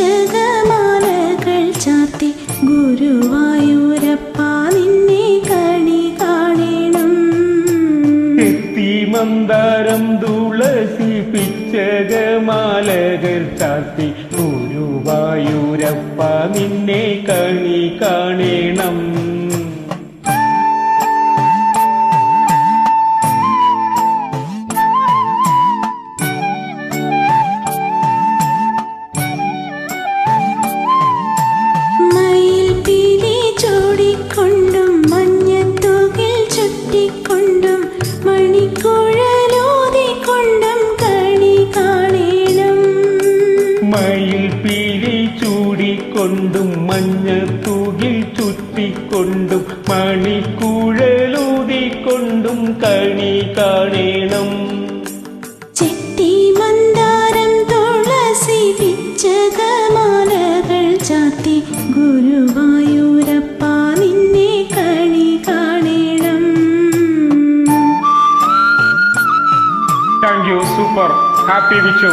പിച്ചകമാലകൾ ചാർത്തി ഗുരുവായൂരപ്പ നിന്നെ കണി കാണണം. മന്ദാരം തുളസി പിച്ചകമാലകൾ ചാർത്തി ഗുരുവായൂരപ്പ നിന്നെ കണി കാണണം. മയിൽ പീലി ചൂടിക്കൊണ്ടും മഞ്ഞത്തുകിൽ ചുറ്റിക്കൊണ്ടും മണിക്കുഴലൂതിക്കൊണ്ടും കണി കാണണം. മയിൽ പീലി ചൂടിക്കൊണ്ടും മഞ്ഞത്തൂകിൽ ചുറ്റിക്കൊണ്ടും മണിക്കുഴലൂതിക്കൊണ്ടും കണി കാണണം. ചെത്തി മന്ദാരം തുളസി പിച്ചകമാലകൾ ചാർത്തി ഗുരുവായൂരപ്പ നിന്നെ കണി കാണണം. Thank you. Super. Happy Vishu.